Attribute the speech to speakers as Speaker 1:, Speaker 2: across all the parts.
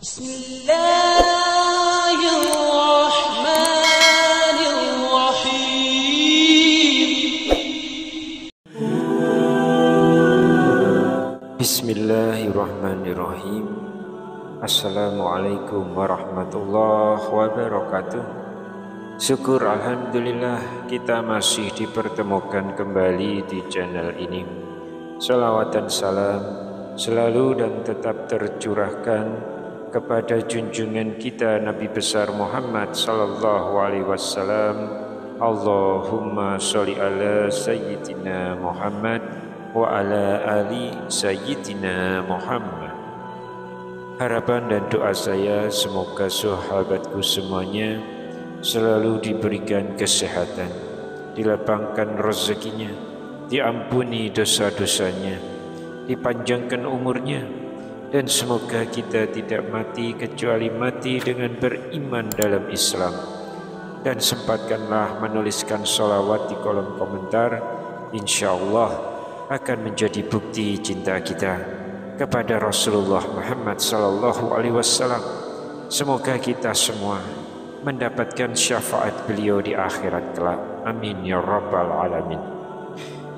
Speaker 1: Bismillahirrahmanirrahim. Assalamualaikum warahmatullahi wabarakatuh. Syukur alhamdulillah kita masih dipertemukan kembali di channel ini. Salawat dan salam selalu dan tetap tercurahkan kepada junjungan kita Nabi besar Muhammad sallallahu alaihi wasallam. Allahumma sholli ala sayyidina Muhammad wa ala ali sayyidina Muhammad. Harapan dan doa saya semoga sahabatku semuanya selalu diberikan kesehatan, dilapangkan rezekinya, diampuni dosa-dosanya, dipanjangkan umurnya, dan semoga kita tidak mati kecuali mati dengan beriman dalam Islam. Dan sempatkanlah menuliskan sholawat di kolom komentar, insyaallah akan menjadi bukti cinta kita kepada Rasulullah Muhammad sallallahu alaihi wasallam. Semoga kita semua mendapatkan syafaat beliau di akhirat kelak. Amin ya rabbal alamin.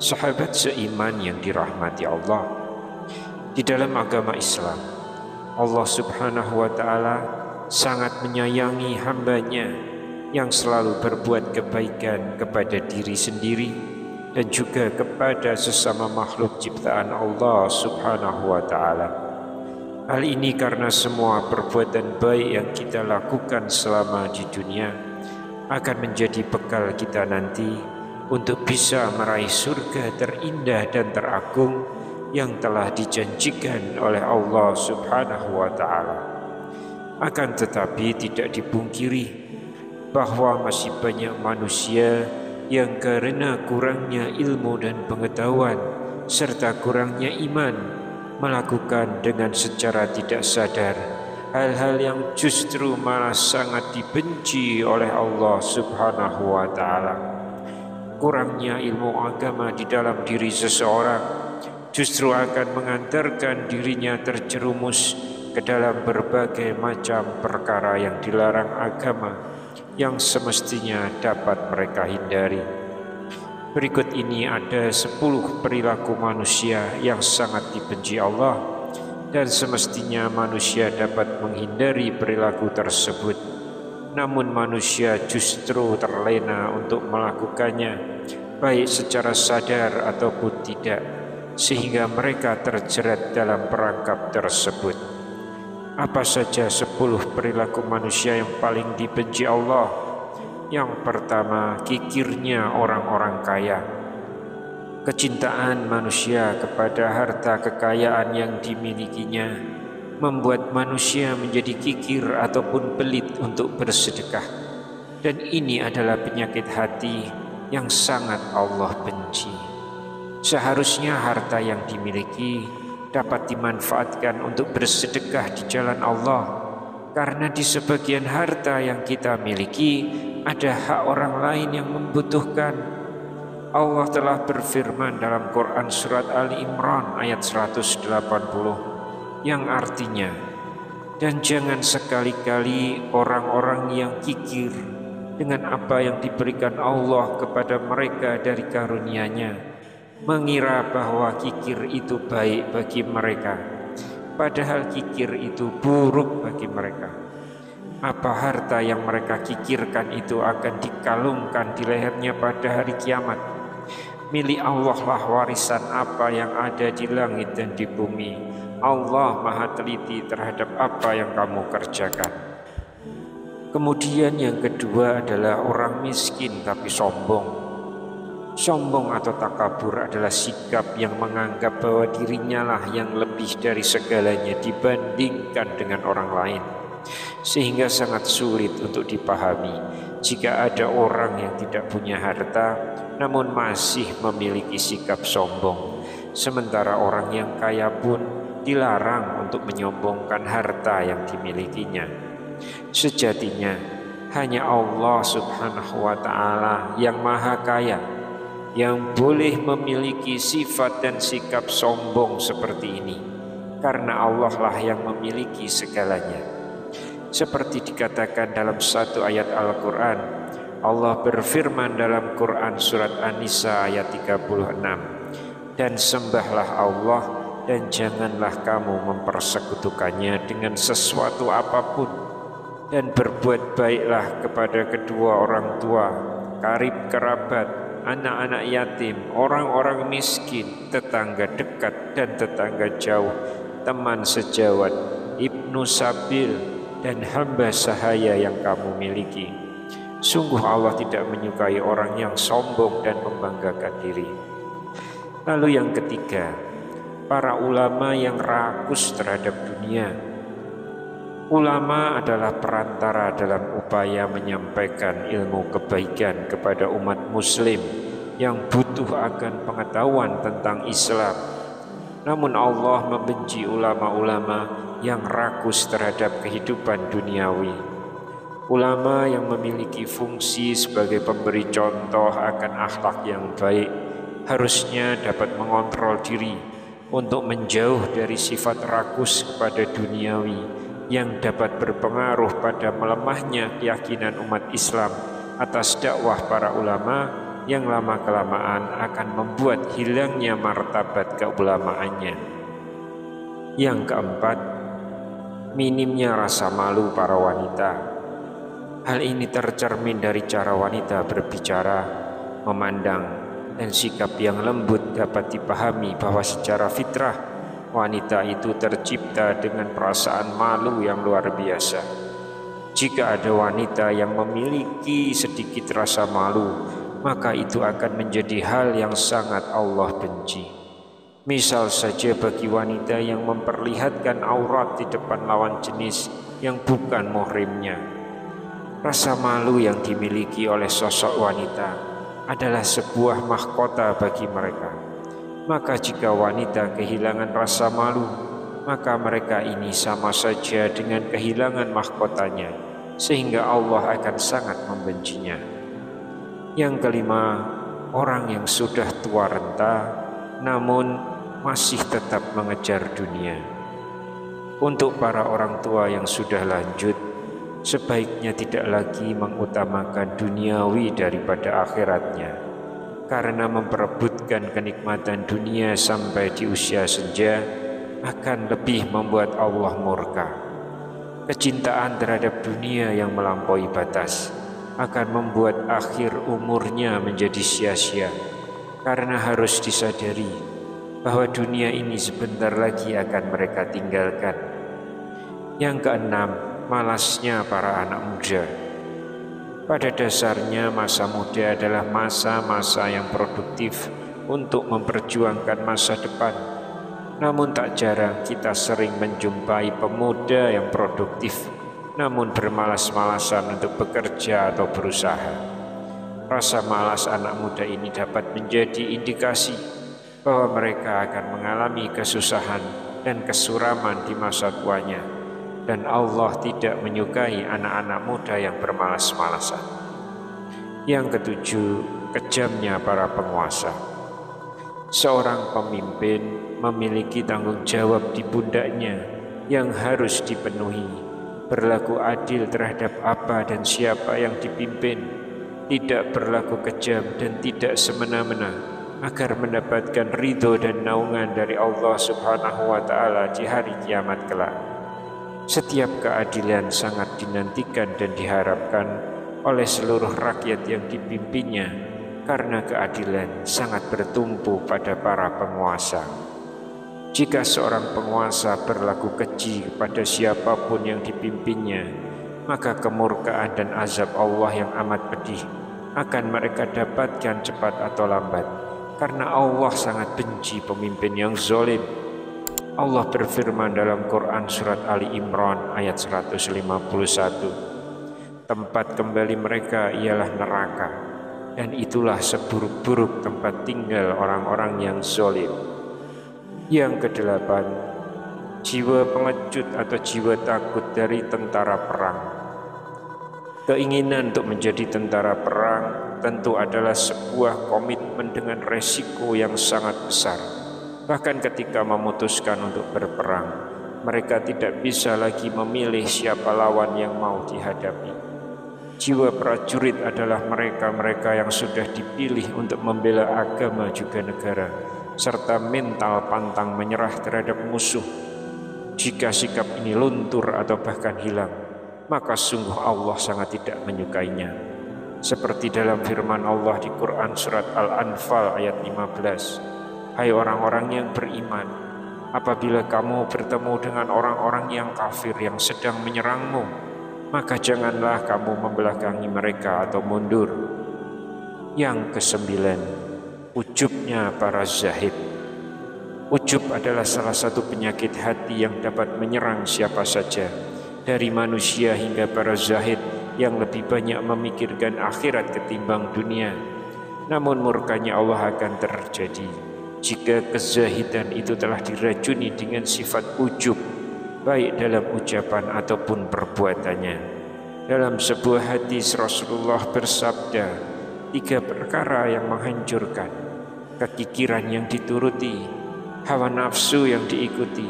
Speaker 1: Sahabat seiman yang dirahmati Allah, di dalam agama Islam Allah subhanahu wa ta'ala sangat menyayangi hambanya yang selalu berbuat kebaikan kepada diri sendiri dan juga kepada sesama makhluk ciptaan Allah subhanahu wa ta'ala. Hal ini karena semua perbuatan baik yang kita lakukan selama di dunia akan menjadi bekal kita nanti untuk bisa meraih surga terindah dan teragung yang telah dijanjikan oleh Allah subhanahu wa ta'ala. Akan tetapi tidak dipungkiri bahwa masih banyak manusia yang karena kurangnya ilmu dan pengetahuan serta kurangnya iman melakukan dengan secara tidak sadar hal-hal yang justru malah sangat dibenci oleh Allah subhanahu wa ta'ala. Kurangnya ilmu agama di dalam diri seseorang justru akan mengantarkan dirinya terjerumus ke dalam berbagai macam perkara yang dilarang agama yang semestinya dapat mereka hindari. Berikut ini ada 10 perilaku manusia yang sangat dibenci Allah dan semestinya manusia dapat menghindari perilaku tersebut. Namun manusia justru terlena untuk melakukannya, baik secara sadar ataupun tidak, sehingga mereka terjerat dalam perangkap tersebut. Apa saja 10 perilaku manusia yang paling dibenci Allah? Yang pertama, kikirnya orang-orang kaya. Kecintaan manusia kepada harta kekayaan yang dimilikinya membuat manusia menjadi kikir ataupun pelit untuk bersedekah. Dan ini adalah penyakit hati yang sangat Allah benci. Seharusnya harta yang dimiliki dapat dimanfaatkan untuk bersedekah di jalan Allah, karena di sebagian harta yang kita miliki ada hak orang lain yang membutuhkan. Allah telah berfirman dalam Quran surat Ali Imran ayat 180 yang artinya, dan jangan sekali-kali orang-orang yang kikir dengan apa yang diberikan Allah kepada mereka dari karunia-Nya mengira bahwa kikir itu baik bagi mereka, padahal kikir itu buruk bagi mereka. Apa harta yang mereka kikirkan itu akan dikalungkan di lehernya pada hari kiamat. Milik Allah lah warisan apa yang ada di langit dan di bumi. Allah maha teliti terhadap apa yang kamu kerjakan. Kemudian yang kedua adalah orang miskin tapi sombong. Sombong atau takabur adalah sikap yang menganggap bahwa dirinya lah yang lebih dari segalanya dibandingkan dengan orang lain, sehingga sangat sulit untuk dipahami jika ada orang yang tidak punya harta namun masih memiliki sikap sombong, sementara orang yang kaya pun dilarang untuk menyombongkan harta yang dimilikinya. Sejatinya hanya Allah subhanahu wa ta'ala yang maha kaya yang boleh memiliki sifat dan sikap sombong seperti ini, karena Allah lah yang memiliki segalanya. Seperti dikatakan dalam satu ayat Al-Quran, Allah berfirman dalam Quran surat An-Nisa ayat 36, dan sembahlah Allah dan janganlah kamu mempersekutukannya dengan sesuatu apapun, dan berbuat baiklah kepada kedua orang tua, karib kerabat, anak-anak yatim, orang-orang miskin, tetangga dekat dan tetangga jauh, teman sejawat, ibnu sabil, dan hamba sahaya yang kamu miliki. Sungguh Allah tidak menyukai orang yang sombong dan membanggakan diri. Lalu yang ketiga, para ulama yang rakus terhadap dunia. Ulama adalah perantara dalam upaya menyampaikan ilmu kebaikan kepada umat muslim yang butuh akan pengetahuan tentang Islam. Namun Allah membenci ulama-ulama yang rakus terhadap kehidupan duniawi. Ulama yang memiliki fungsi sebagai pemberi contoh akan akhlak yang baik harusnya dapat mengontrol diri untuk menjauh dari sifat rakus kepada duniawi yang dapat berpengaruh pada melemahnya keyakinan umat Islam atas dakwah para ulama yang lama-kelamaan akan membuat hilangnya martabat keulamaannya. Yang keempat, minimnya rasa malu para wanita. Hal ini tercermin dari cara wanita berbicara, memandang, dan sikap yang lembut dapat dipahami bahwa secara fitrah wanita itu tercipta dengan perasaan malu yang luar biasa. Jika ada wanita yang memiliki sedikit rasa malu, maka itu akan menjadi hal yang sangat Allah benci. Misal saja bagi wanita yang memperlihatkan aurat di depan lawan jenis yang bukan muhrimnya. Rasa malu yang dimiliki oleh sosok wanita adalah sebuah mahkota bagi mereka. Maka jika wanita kehilangan rasa malu, maka mereka ini sama saja dengan kehilangan mahkotanya, sehingga Allah akan sangat membencinya. Yang kelima, orang yang sudah tua renta namun masih tetap mengejar dunia. Untuk para orang tua yang sudah lanjut, sebaiknya tidak lagi mengutamakan duniawi daripada akhiratnya, karena memperebutkan kenikmatan dunia sampai di usia senja akan lebih membuat Allah murka. Kecintaan terhadap dunia yang melampaui batas akan membuat akhir umurnya menjadi sia-sia, karena harus disadari bahwa dunia ini sebentar lagi akan mereka tinggalkan. Yang keenam, malasnya para anak muda. Pada dasarnya masa muda adalah masa-masa yang produktif untuk memperjuangkan masa depan. Namun tak jarang kita sering menjumpai pemuda yang produktif namun bermalas-malasan untuk bekerja atau berusaha. Rasa malas anak muda ini dapat menjadi indikasi bahwa mereka akan mengalami kesusahan dan kesuraman di masa tuanya, dan Allah tidak menyukai anak-anak muda yang bermalas-malasan. Yang ketujuh, kejamnya para penguasa. Seorang pemimpin memiliki tanggung jawab di pundaknya yang harus dipenuhi, berlaku adil terhadap apa dan siapa yang dipimpin, tidak berlaku kejam dan tidak semena-mena, agar mendapatkan ridho dan naungan dari Allah Subhanahu wa Ta'ala di hari kiamat kelak. Setiap keadilan sangat dinantikan dan diharapkan oleh seluruh rakyat yang dipimpinnya, karena keadilan sangat bertumpu pada para penguasa. Jika seorang penguasa berlaku keji kepada siapapun yang dipimpinnya, maka kemurkaan dan azab Allah yang amat pedih akan mereka dapatkan cepat atau lambat, karena Allah sangat benci pemimpin yang zalim. Allah berfirman dalam Quran surat Ali Imran ayat 151, tempat kembali mereka ialah neraka, dan itulah seburuk-buruk tempat tinggal orang-orang yang zalim. Yang kedelapan, jiwa pengecut atau jiwa takut dari tentara perang. Keinginan untuk menjadi tentara perang tentu adalah sebuah komitmen dengan resiko yang sangat besar. Bahkan ketika memutuskan untuk berperang, mereka tidak bisa lagi memilih siapa lawan yang mau dihadapi. Jiwa prajurit adalah mereka-mereka yang sudah dipilih untuk membela agama juga negara, serta mental pantang menyerah terhadap musuh. Jika sikap ini luntur atau bahkan hilang, maka sungguh Allah sangat tidak menyukainya. Seperti dalam firman Allah di Quran surat Al-Anfal ayat 15, "Hai orang-orang yang beriman, apabila kamu bertemu dengan orang-orang yang kafir yang sedang menyerangmu, maka janganlah kamu membelakangi mereka atau mundur." Yang kesembilan, ujubnya para zahid. Ujub adalah salah satu penyakit hati yang dapat menyerang siapa saja, dari manusia hingga para zahid yang lebih banyak memikirkan akhirat ketimbang dunia. Namun murkanya Allah akan terjadi jika kezahidan itu telah diracuni dengan sifat ujub, baik dalam ucapan ataupun perbuatannya. Dalam sebuah hadis Rasulullah bersabda, 3 perkara yang menghancurkan: kekikiran yang dituruti, hawa nafsu yang diikuti,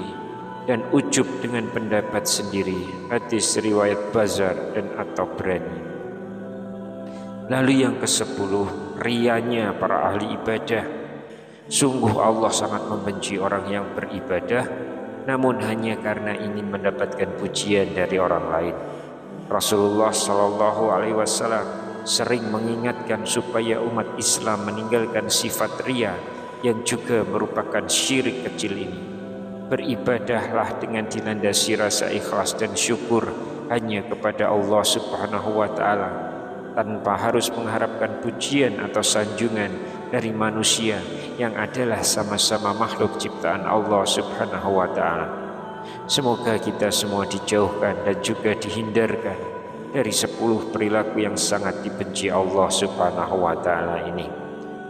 Speaker 1: dan ujub dengan pendapat sendiri. Hadis riwayat Bazar dan At-Tabrani. Lalu yang ke-10, riyanya para ahli ibadah. Sungguh Allah sangat membenci orang yang beribadah namun hanya karena ingin mendapatkan pujian dari orang lain. Rasulullah Shallallahu Alaihi Wasallam sering mengingatkan supaya umat Islam meninggalkan sifat riya yang juga merupakan syirik kecil ini. Beribadahlah dengan dilandasi rasa ikhlas dan syukur hanya kepada Allah Subhanahu wa Ta'ala, tanpa harus mengharapkan pujian atau sanjungan dari manusia yang adalah sama-sama makhluk ciptaan Allah Subhanahu wa Ta'ala. Semoga kita semua dijauhkan dan juga dihindarkan dari 10 perilaku yang sangat dibenci Allah Subhanahu wa Ta'ala ini.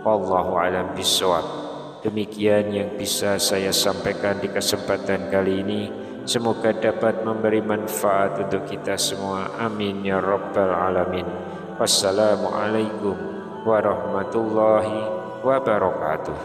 Speaker 1: Wallahu a'lam bishawab. Demikian yang bisa saya sampaikan di kesempatan kali ini. Semoga dapat memberi manfaat untuk kita semua. Amin ya rabbal alamin. Wassalamualaikum warahmatullahi wabarakatuh.